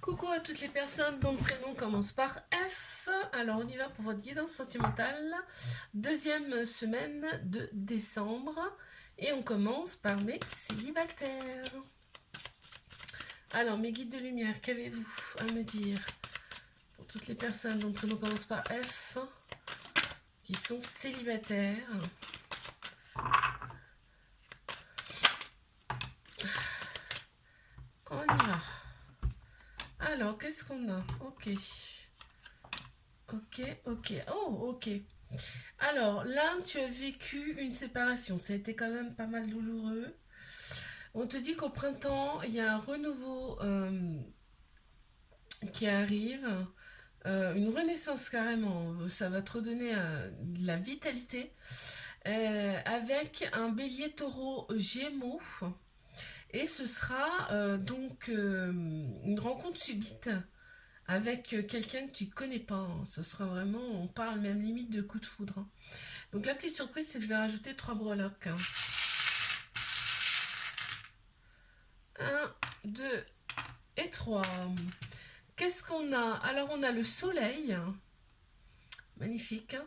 Coucou à toutes les personnes dont le prénom commence par F. Alors on y va pour votre guidance sentimentale. Deuxième semaine de décembre. Et on commence par mes célibataires. Alors mes guides de lumière, qu'avez-vous à me dire pour toutes les personnes dont le prénom commence par F qui sont célibataires? On y va. Alors qu'est-ce qu'on a? Ok. Ok. Oh, ok. Alors, là, tu as vécu une séparation. Ça a été quand même pas mal douloureux. On te dit qu'au printemps, il y a un renouveau qui arrive, une renaissance carrément. Ça va te redonner de la vitalité. Avec un bélier taureau gémeaux. Et ce sera une rencontre subite avec quelqu'un que tu connais pas, hein. Ça sera vraiment, on parle même limite de coup de foudre, hein. Donc la petite surprise, c'est que je vais rajouter 3 breloques, hein. 1, 2 et 3. Qu'est-ce qu'on a? Alors on a le soleil, magnifique, hein.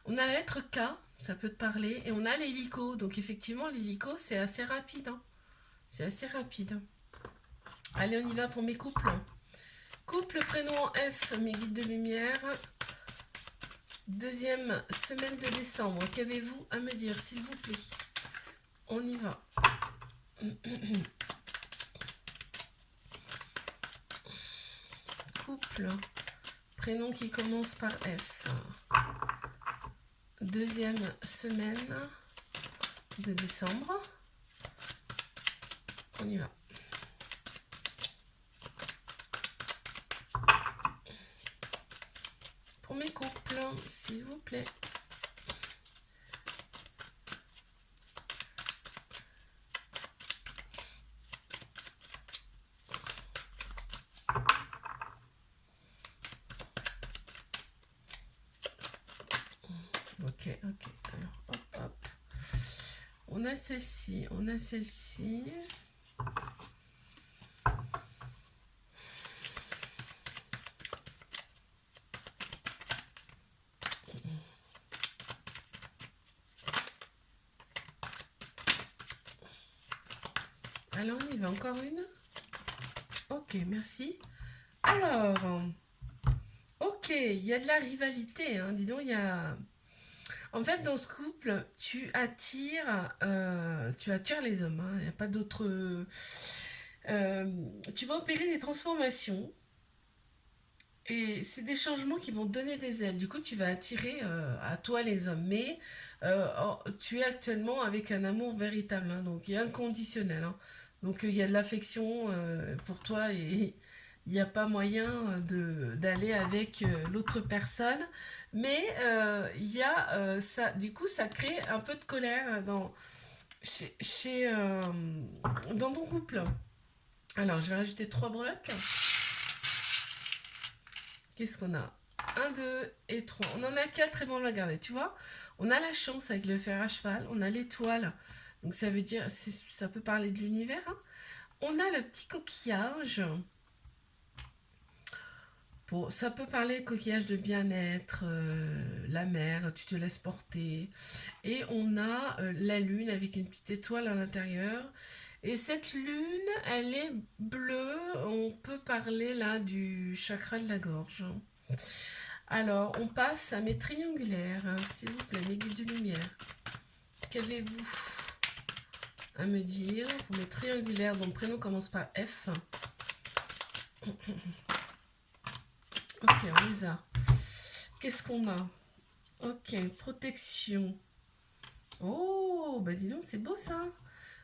On a la lettre K, ça peut te parler, et on a l'hélico. Donc effectivement, l'hélico, c'est assez rapide, hein. C'est assez rapide. Allez, on y va pour mes couples. Couple, prénom en F, mes guides de lumière. Deuxième semaine de décembre. Qu'avez-vous à me dire, s'il vous plaît? On y va. Couple, prénom qui commence par F. Deuxième semaine de décembre. On y va. Pour mes couples, s'il vous plaît. Ok. Alors, hop. On a celle-ci, Alors, on y va, encore une. Ok, merci. Alors, ok, il y a de la rivalité, hein. Dis donc, il y a... En fait, dans ce couple, tu attires les hommes, hein. Il n'y a pas d'autre... tu vas opérer des transformations et c'est des changements qui vont te donner des ailes. Du coup, tu vas attirer à toi les hommes. Mais tu es actuellement avec un amour véritable, hein, donc il est inconditionnel, hein. Donc il y a de l'affection pour toi et il n'y a pas moyen d'aller avec l'autre personne. Mais il y a ça, du coup, ça crée un peu de colère dans ton couple. Alors, je vais rajouter 3 breloques. Qu'est-ce qu'on a? Un, 2 et 3. On en a 4 et bon, on va regarder. Tu vois, on a la chance avec le fer à cheval, on a l'étoile. Donc ça veut dire, ça peut parler de l'univers, hein. On a le petit coquillage. Ça peut parler coquillage de bien-être, la mer, tu te laisses porter. Et on a la lune avec une petite étoile à l'intérieur. Et cette lune, elle est bleue. On peut parler là du chakra de la gorge. Alors, on passe à mes triangulaires, hein, s'il vous plaît, mes guides de lumière. Qu'avez-vous à me dire pour mes triangulaires dont le prénom commence par F? Ok, on les a. Qu'est-ce qu'on a? Ok, protection. Oh, bah dis donc, c'est beau ça.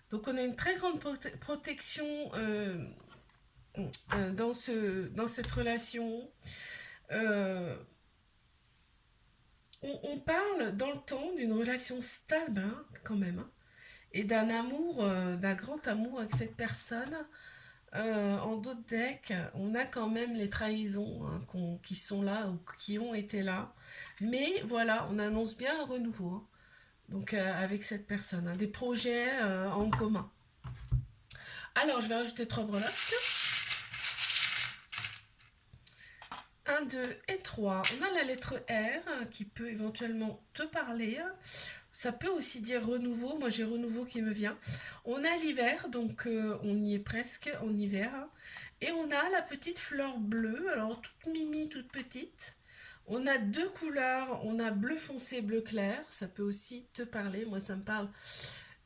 Donc on a une très grande protection dans cette relation. Euh, on parle dans le temps d'une relation stable, hein, quand même, hein, et d'un amour, d'un grand amour avec cette personne. En d'autres decks, on a quand même les trahisons, hein, qui sont là ou qui ont été là. Mais voilà, on annonce bien un renouveau, hein. Donc avec cette personne, hein, des projets en commun. Alors, je vais rajouter 3 breloques. 1, 2 et 3. On a la lettre R qui peut éventuellement te parler. Ça peut aussi dire renouveau. Moi, j'ai renouveau qui me vient. On a l'hiver, donc on y est presque en hiver. Et on a la petite fleur bleue, alors toute mimi, toute petite. On a deux couleurs, on a bleu foncé, bleu clair. Ça peut aussi te parler. Moi, ça me parle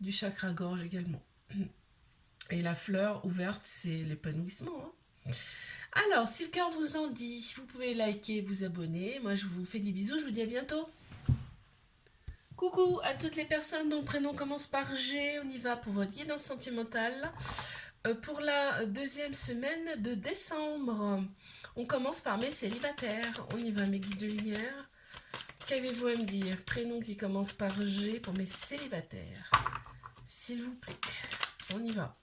du chakra gorge également. Et la fleur ouverte, c'est l'épanouissement, hein. Alors, si le cœur vous en dit, vous pouvez liker, vous abonner. Moi, je vous fais des bisous, je vous dis à bientôt. Coucou à toutes les personnes dont le prénom commence par G. On y va pour votre guidance sentimentale. Pour la deuxième semaine de décembre, on commence par mes célibataires. On y va, mes guides de lumière. Qu'avez-vous à me dire? Prénom qui commence par G pour mes célibataires. S'il vous plaît, on y va.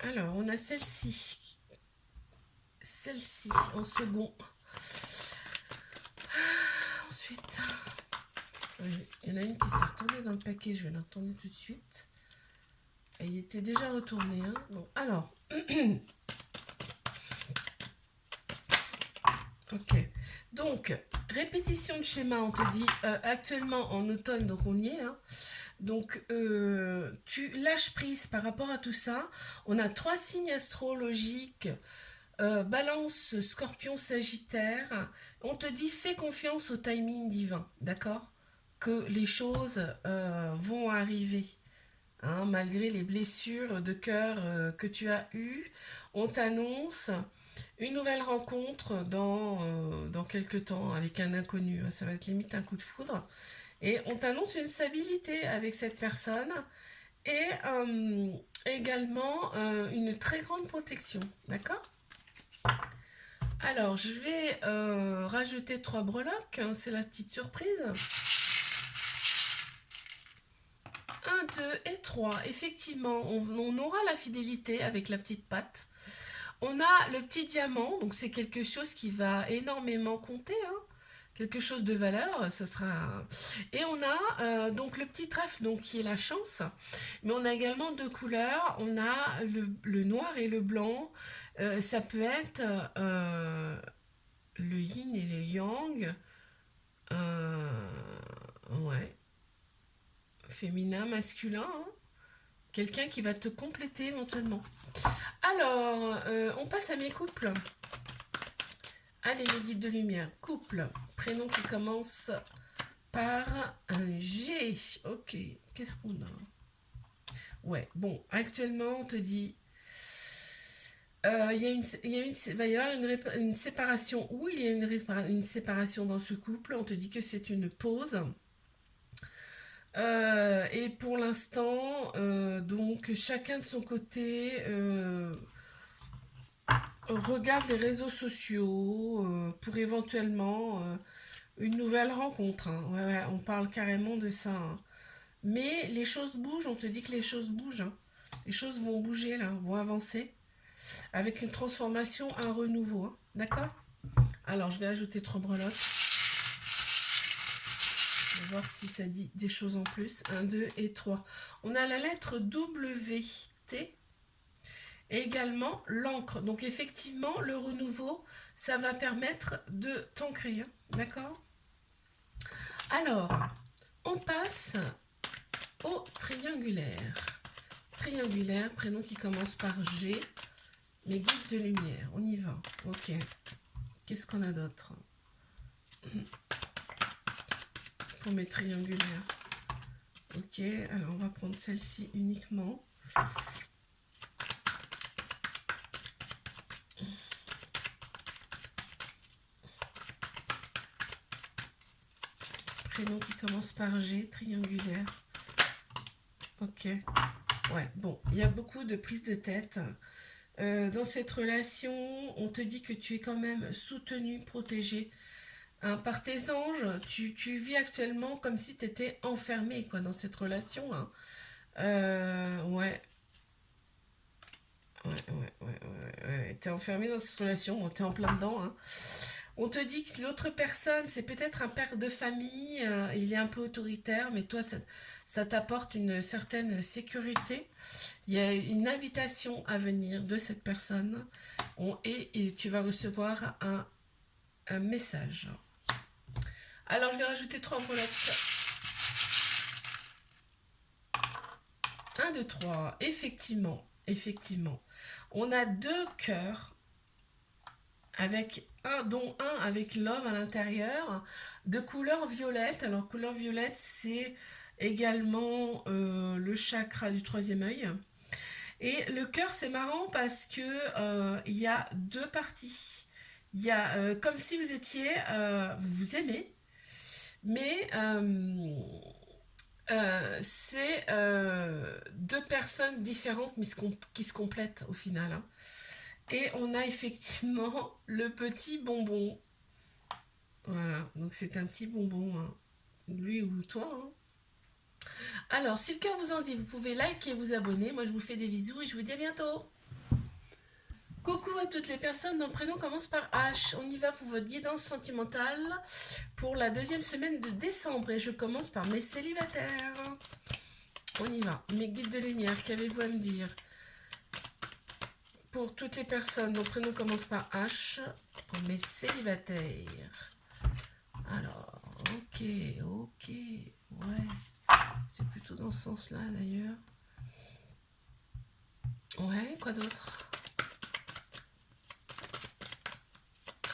Alors, on a celle-ci. Celle-ci en second. Ensuite, il y en a une qui s'est retournée dans le paquet. Je vais la retourner tout de suite. Elle y était déjà retournée. Hein. Bon, alors. Ok. Donc, répétition de schéma. On te dit actuellement en automne, donc on y est. Hein. Donc, tu lâches prise par rapport à tout ça. On a 3 signes astrologiques. Balance, Scorpion, Sagittaire. On te dit fais confiance au timing divin, d'accord? Que les choses vont arriver. Hein, malgré les blessures de cœur que tu as eues, on t'annonce une nouvelle rencontre dans quelques temps avec un inconnu. Ça va être limite un coup de foudre. Et on t'annonce une stabilité avec cette personne et également une très grande protection. D'accord? Alors, je vais rajouter 3 breloques. Hein, c'est la petite surprise. 1, 2 et 3. Effectivement, on aura la fidélité avec la petite patte. On a le petit diamant, donc c'est quelque chose qui va énormément compter, hein. Quelque chose de valeur, ça sera... Et on a donc le petit trèfle, donc qui est la chance, mais on a également 2 couleurs, on a le noir et le blanc, ça peut être le yin et le yang, ouais, féminin, masculin, hein. Quelqu'un qui va te compléter éventuellement. Alors, on passe à mes couples. Allez, les guides de lumière. Couple. Prénom qui commence par un G. Ok. Qu'est-ce qu'on a? Ouais. Bon, actuellement, on te dit... va y avoir une séparation. Oui, il y a une séparation dans ce couple. On te dit que c'est une pause. Et pour l'instant, donc chacun de son côté regarde les réseaux sociaux pour éventuellement une nouvelle rencontre. Hein. Ouais, ouais, on parle carrément de ça. Hein. Mais les choses bougent, on te dit que les choses bougent. Hein. Les choses vont bouger là, vont avancer avec une transformation, un renouveau. Hein. D'accord? Alors je vais ajouter 3 breloques. On va voir si ça dit des choses en plus. 1, 2 et 3. On a la lettre W, T. Et également l'encre. Donc effectivement, le renouveau, ça va permettre de t'ancrer. Hein, d'accord? Alors, on passe au triangulaire. Triangulaire, prénom qui commence par G. Mes guides de lumière. On y va. Ok. Qu'est-ce qu'on a d'autre pour mes triangulaires? Ok, alors on va prendre celle-ci uniquement. Prénom qui commence par G, triangulaire. Ok. Ouais, bon, il y a beaucoup de prises de tête. Dans cette relation, on te dit que tu es quand même soutenu, protégé. Hein, par tes anges, tu vis actuellement comme si tu étais enfermé quoi, dans cette relation. Hein. Ouais. Ouais. T'es enfermé dans cette relation, bon, t'es en plein dedans. Hein. On te dit que l'autre personne, c'est peut-être un père de famille, il est un peu autoritaire, mais toi, ça t'apporte une certaine sécurité. Il y a une invitation à venir de cette personne et tu vas recevoir un un message. Alors, je vais rajouter 3 breloques. 1, 2, 3. Effectivement, effectivement. On a 2 cœurs, avec dont un avec l'homme à l'intérieur, de couleur violette. Alors, couleur violette, c'est également le chakra du 3e œil. Et le cœur, c'est marrant parce que il y a 2 parties. Il y a comme si vous étiez, vous vous aimez, mais c'est 2 personnes différentes mais qui se complètent au final, hein. Et on a effectivement le petit bonbon. Voilà, donc c'est un petit bonbon, hein. Lui ou toi, hein. Alors, si le cœur vous en dit, vous pouvez liker et vous abonner. Moi, je vous fais des bisous et je vous dis à bientôt. Coucou à toutes les personnes dont le prénom commence par H. On y va pour votre guidance sentimentale pour la 2e semaine de décembre. Et je commence par mes célibataires. On y va. Mes guides de lumière, qu'avez-vous à me dire? Pour toutes les personnes dont le prénom commence par H, pour mes célibataires. Alors, ok, ouais. C'est plutôt dans ce sens-là d'ailleurs. Ouais, quoi d'autre?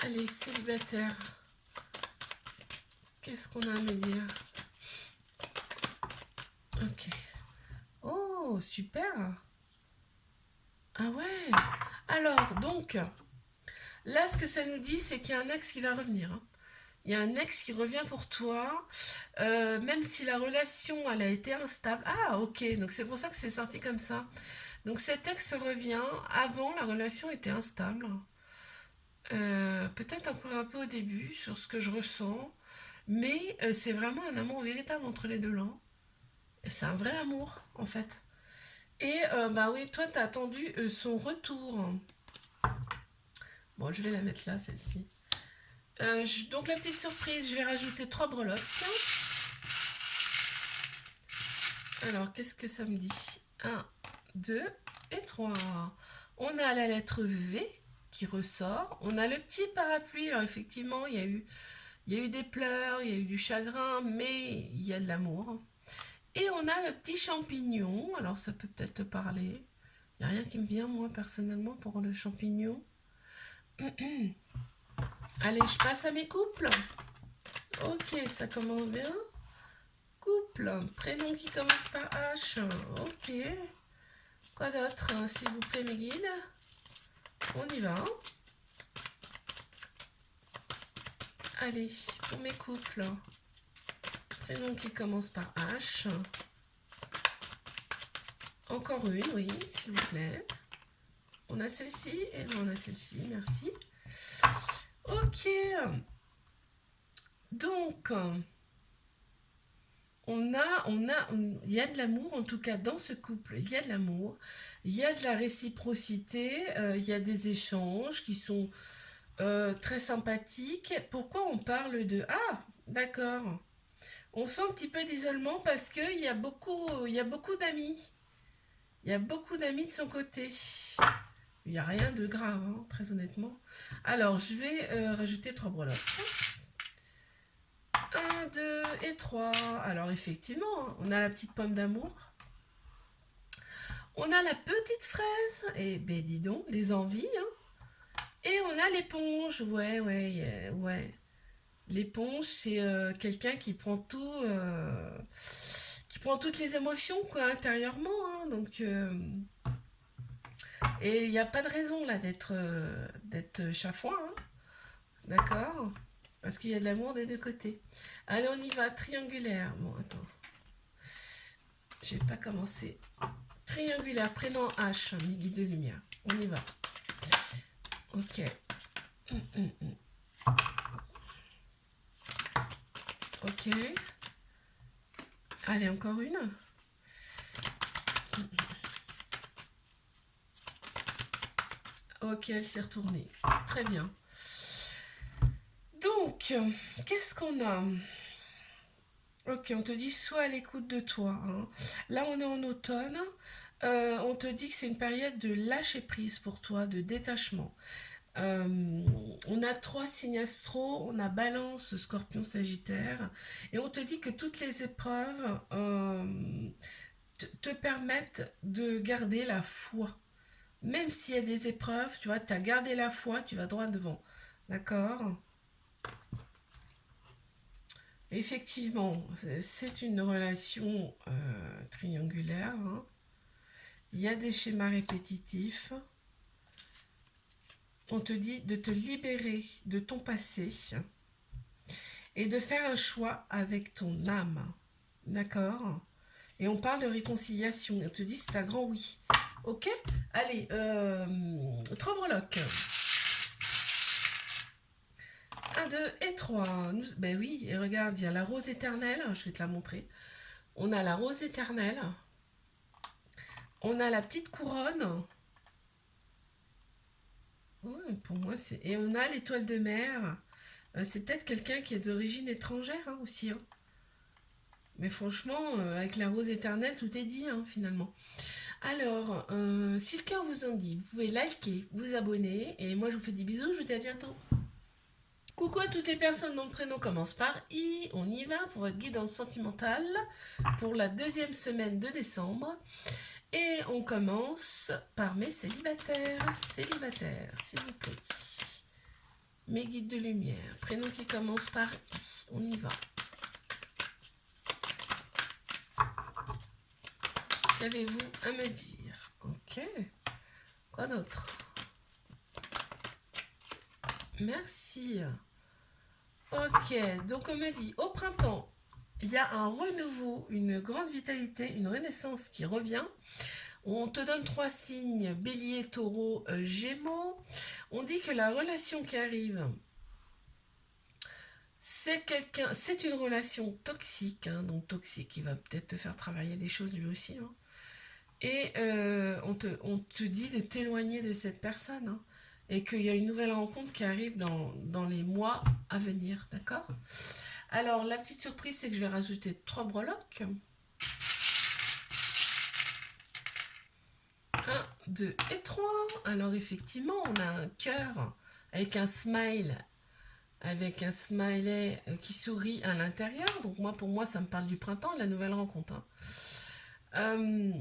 Allez, célibataire. Qu'est-ce qu'on a à me dire? Ok. Oh, super. Ah ouais. Alors, donc, là, ce que ça nous dit, c'est qu'il y a un ex qui va revenir, hein. Il y a un ex qui revient pour toi, même si la relation, elle a été instable. Ah, ok, donc c'est pour ça que c'est sorti comme ça. Donc cet ex revient, avant la relation était instable. Peut-être encore un peu au début, sur ce que je ressens, mais c'est vraiment un amour véritable entre les deux là. C'est un vrai amour, en fait. Et bah oui, toi, t'as attendu son retour. Bon, je vais la mettre là, celle-ci. Donc la petite surprise, je vais rajouter 3 breloques. Alors, qu'est-ce que ça me dit? 1, 2 et 3. On a la lettre V qui ressort. On a le petit parapluie. Alors effectivement, il y a eu des pleurs, il y a eu du chagrin, mais il y a de l'amour. Et on a le petit champignon. Alors ça peut peut-être te parler. Il n'y a rien qui me vient, moi, personnellement, pour le champignon. Allez, je passe à mes couples. Ok, ça commence bien. Couple, prénom qui commence par H. Ok. Quoi d'autre, s'il vous plaît, mes guides? On y va. Allez, pour mes couples. Prénom qui commence par H. Encore une, oui, s'il vous plaît. On a celle-ci et on a celle-ci, merci. Ok. Donc, il y a de l'amour, en tout cas dans ce couple, il y a de l'amour, il y a de la réciprocité, il y a des échanges qui sont très sympathiques. Pourquoi on parle de... Ah, d'accord. On sent un petit peu d'isolement parce qu'il y a beaucoup d'amis. Il y a beaucoup d'amis de son côté. Il n'y a rien de grave, hein, très honnêtement. Alors, je vais rajouter 3 breloques. 1, 2 et 3. Alors, effectivement, on a la petite pomme d'amour. On a la petite fraise. Et ben, dis donc, les envies. Hein. Et on a l'éponge. Ouais. L'éponge, c'est quelqu'un qui prend tout... qui prend toutes les émotions, quoi, intérieurement. Hein, donc... et il n'y a pas de raison, là, d'être chafouin. Hein, d'accord? Parce qu'il y a de l'amour des deux côtés. Allez, on y va. Triangulaire. Bon, attends. J'ai pas commencé. Triangulaire, prénom H, mes guides de lumière. On y va. Ok. Ok. Allez, encore une. Ok, elle s'est retournée. Très bien. Donc, qu'est-ce qu'on a? Ok, on te dit sois à l'écoute de toi. Hein. Là, on est en automne. On te dit que c'est une période de lâcher prise pour toi, de détachement. On a 3 signes astro, on a Balance, Scorpion, Sagittaire, et on te dit que toutes les épreuves te permettent de garder la foi. Même s'il y a des épreuves, tu vois, tu as gardé la foi, tu vas droit devant. D'accord? Effectivement, c'est une relation triangulaire, hein. Il y a des schémas répétitifs. On te dit de te libérer de ton passé et de faire un choix avec ton âme. D'accord? Et on parle de réconciliation. On te dit c'est un grand oui. Ok? Allez, 3 breloques. 1, 2 et 3. Ben oui, et regarde, il y a la rose éternelle. Je vais te la montrer. On a la rose éternelle. On a la petite couronne. Ouais, pour moi, c'est. Et on a l'étoile de mer. C'est peut-être quelqu'un qui est d'origine étrangère hein, aussi. Hein. Mais franchement, avec la rose éternelle, tout est dit hein, finalement. Alors, si le cœur vous en dit, vous pouvez liker, vous abonner. Et moi, je vous fais des bisous. Je vous dis à bientôt. Coucou à toutes les personnes dont le prénom commence par I. On y va pour votre guidance sentimentale pour la 2e semaine de décembre. Et on commence par mes célibataires. Célibataires, s'il vous plaît. Mes guides de lumière. Prénom qui commence par I. On y va. Qu'avez-vous à me dire? Ok. Quoi d'autre? Merci. Ok, donc on me dit, au printemps, il y a un renouveau, une grande vitalité, une renaissance qui revient. On te donne 3 signes, bélier, taureau, gémeaux. On dit que la relation qui arrive, c'est une relation toxique, hein, donc toxique, qui va peut-être te faire travailler des choses lui aussi. Hein. Et on te dit de t'éloigner de cette personne. Hein, et qu'il y a une nouvelle rencontre qui arrive dans les mois à venir, d'accord? Alors, la petite surprise, c'est que je vais rajouter 3 breloques. 1, 2 et 3. Alors, effectivement, on a un cœur avec un smile, avec un smiley qui sourit à l'intérieur. Donc, pour moi, ça me parle du printemps, la nouvelle rencontre. Hein.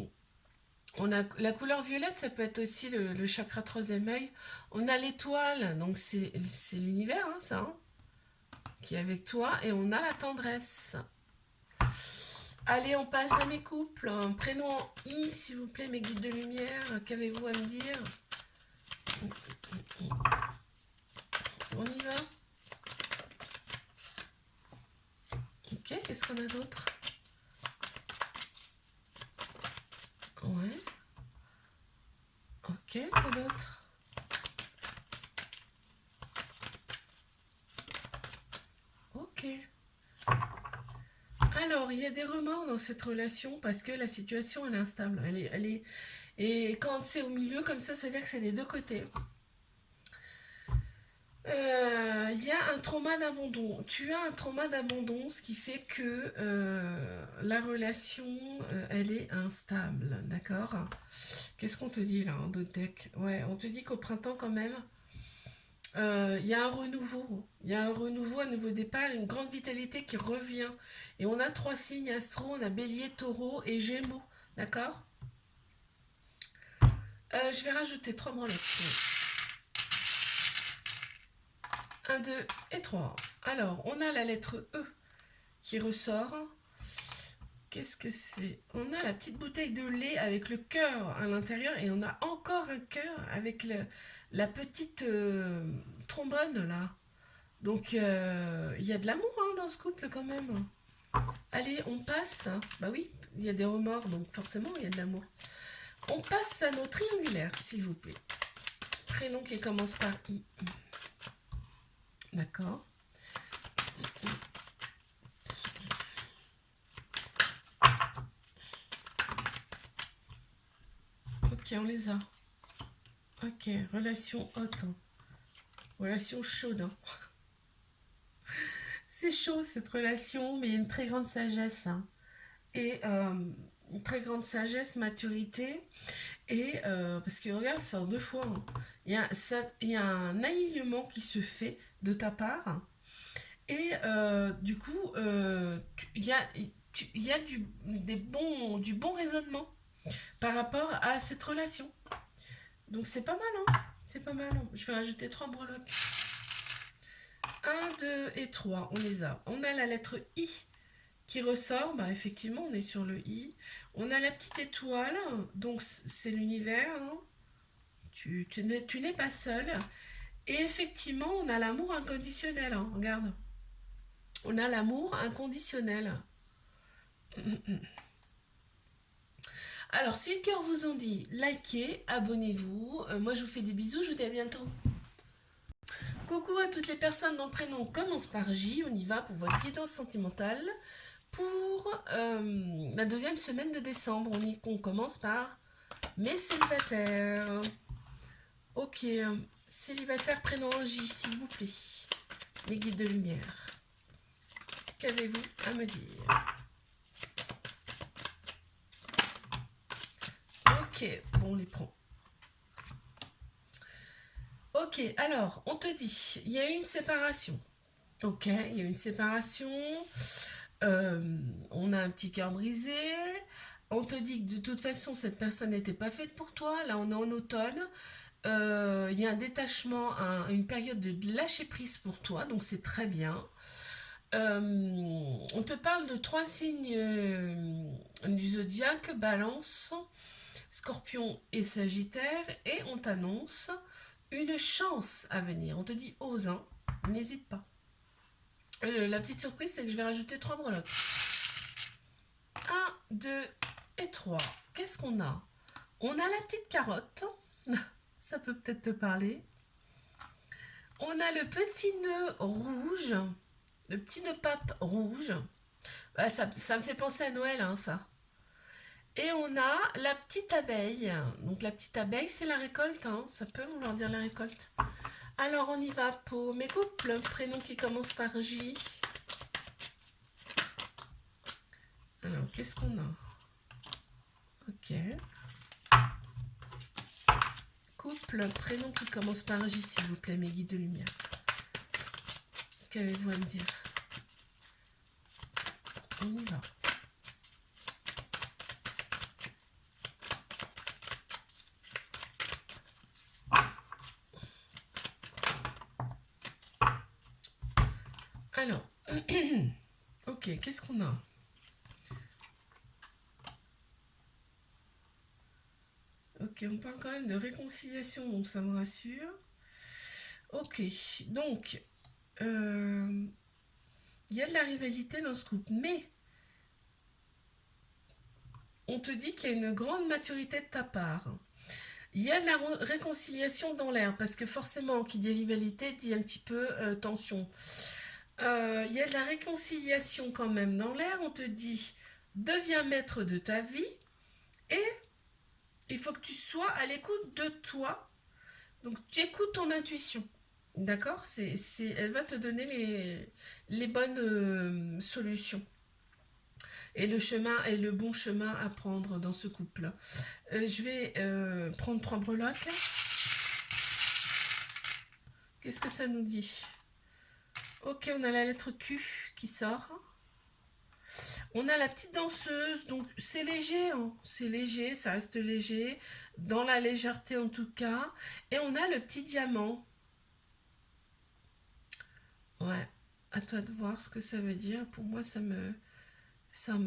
On a la couleur violette, ça peut être aussi le chakra 3e œil. On a l'étoile, donc c'est l'univers, hein, ça, hein, qui est avec toi. Et on a la tendresse. Allez, on passe à mes couples. Un prénom en I, s'il vous plaît, mes guides de lumière. Qu'avez-vous à me dire? On y va? Ok, qu'est-ce qu'on a d'autre? Ouais. Ok, quoi d'autre? Ok. Alors, il y a des remords dans cette relation parce que la situation, elle est instable. Et quand c'est au milieu comme ça veut dire que c'est des deux côtés. Il y a un trauma d'abandon. Tu as un trauma d'abandon, ce qui fait que la relation, elle est instable, d'accord? Qu'est-ce qu'on te dit là en d'autres decks? Ouais, on te dit qu'au printemps quand même, il y a un renouveau. Il y a un renouveau, un nouveau départ, une grande vitalité qui revient. Et on a 3 signes astro, on a bélier, taureau et gémeaux, d'accord? Je vais rajouter 3 breloques. 1, 2 et 3. Alors, on a la lettre E qui ressort. Qu'est-ce que c'est? On a la petite bouteille de lait avec le cœur à l'intérieur et on a encore un cœur avec la petite trombone là. Donc, il y a de l'amour hein, dans ce couple quand même. Allez, on passe. Bah oui, il y a des remords, donc forcément, il y a de l'amour. On passe à nos triangulaires, s'il vous plaît. Prénom qui commence par I. D'accord. Ok, on les a. Ok, relation haute. Hein. Relation chaude. Hein. C'est chaud cette relation, mais il y a une très grande sagesse. Hein. Et une très grande sagesse, maturité. Et parce que regarde, c'est en 2 fois. Hein. Il y a un alignement qui se fait de ta part. Et du coup, il y a du bon raisonnement par rapport à cette relation. Donc c'est pas mal, hein? C'est pas mal. Je vais rajouter 3 breloques. Un, 2 et 3, on les a. On a la lettre I qui ressort, bah effectivement on est sur le I. On a la petite étoile, donc c'est l'univers, hein. Tu n'es pas seul. Et effectivement on a l'amour inconditionnel, hein. Regarde. On a l'amour inconditionnel. Alors si le cœur vous en dit, likez, abonnez-vous. Moi je vous fais des bisous, je vous dis à bientôt. Coucou à toutes les personnes dont le prénom commence par J. On y va pour votre guidance sentimentale pour la deuxième semaine de décembre. On commence par mes célibataires. Ok, célibataire prénom en J, s'il vous plaît. Mes guides de lumière. Qu'avez-vous à me dire? Ok, bon, on les prend. Ok, alors, on te dit, il y a eu une séparation. Ok, il y a eu une séparation. On a un petit cœur brisé. On te dit que de toute façon, cette personne n'était pas faite pour toi. Là, on est en automne. Il y a un détachement, une période de lâcher prise pour toi, donc c'est très bien. On te parle de 3 signes du zodiaque, Balance, Scorpion et Sagittaire, et on t'annonce une chance à venir. On te dit ose, hein, n'hésite pas. La petite surprise, c'est que je vais rajouter 3 breloques. 1, 2 et 3. Qu'est-ce qu'on a? On a la petite carotte. Ça peut peut-être te parler. On a le petit nœud rouge. Le petit nœud pape rouge. Ah, ça me fait penser à Noël, hein, ça. Et on a la petite abeille. Donc la petite abeille, c'est la récolte, hein. Ça peut vouloir dire la récolte. Alors on y va pour mes couples. Prénom qui commence par J. Alors qu'est-ce qu'on a? Ok. Couple, prénom qui commence par J, s'il vous plaît, mes guides de lumière. Qu'avez-vous à me dire? On y va. Alors, ok, qu'est-ce qu'on a? Ok, on parle quand même de réconciliation, donc ça me rassure. Ok, donc, il y a de la rivalité dans ce couple, mais on te dit qu'il y a une grande maturité de ta part. Il y a de la réconciliation dans l'air, parce que forcément, qui dit rivalité dit un petit peu tension. Il y a de la réconciliation quand même dans l'air. On te dit, deviens maître de ta vie et il faut que tu sois à l'écoute de toi. Donc, tu écoutes ton intuition. D'accord? Elle va te donner les bonnes solutions. Et le bon chemin à prendre dans ce couple. Je vais prendre 3 breloques. Qu'est-ce que ça nous dit? Ok, on a la lettre Q qui sort. On a la petite danseuse, donc c'est léger, hein. C'est léger, ça reste léger, dans la légèreté en tout cas. Et on a le petit diamant. Ouais, à toi de voir ce que ça veut dire. Pour moi, ça me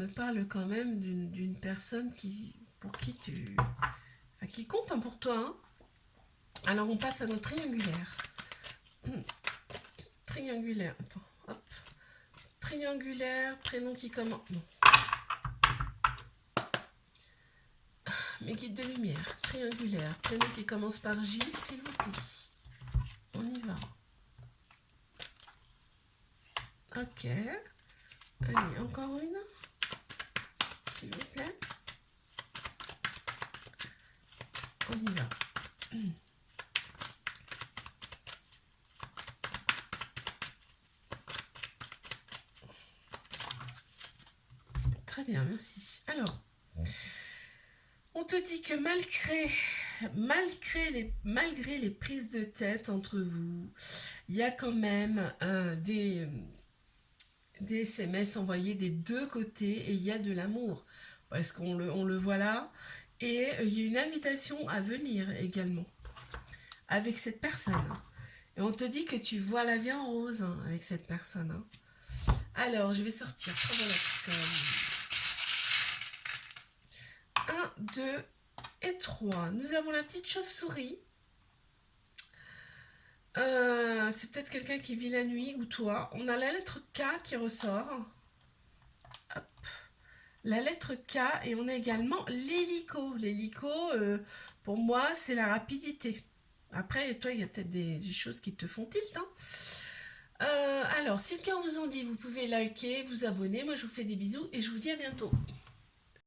parle quand même d'une personne pour qui qui compte, hein, pour toi, hein. Alors on passe à notre triangulaire. Triangulaire, attends, hop. Triangulaire, prénom qui commence. Non. Mes guides de lumière, triangulaire, prénom qui commence par J, s'il vous plaît. On y va. Ok. Allez, encore une. S'il vous plaît. On y va. Très bien, merci. Alors, on te dit que malgré malgré les prises de tête entre vous, il y a quand même des SMS envoyés des deux côtés et il y a de l'amour. Parce on le voit là. Et il y a une invitation à venir également avec cette personne. Et on te dit que tu vois la vie en rose hein, avec cette personne. Hein. Alors, je vais sortir. Oh, voilà, 1, 2 et 3. Nous avons la petite chauve-souris. C'est peut-être quelqu'un qui vit la nuit ou toi. On a la lettre K qui ressort. Hop. La lettre K et on a également l'hélico. L'hélico, pour moi, c'est la rapidité. Après, toi, il y a peut-être des choses qui te font tilt. Hein. Alors, si le cœur vous en dit, vous pouvez liker, vous abonner. Moi, je vous fais des bisous et je vous dis à bientôt.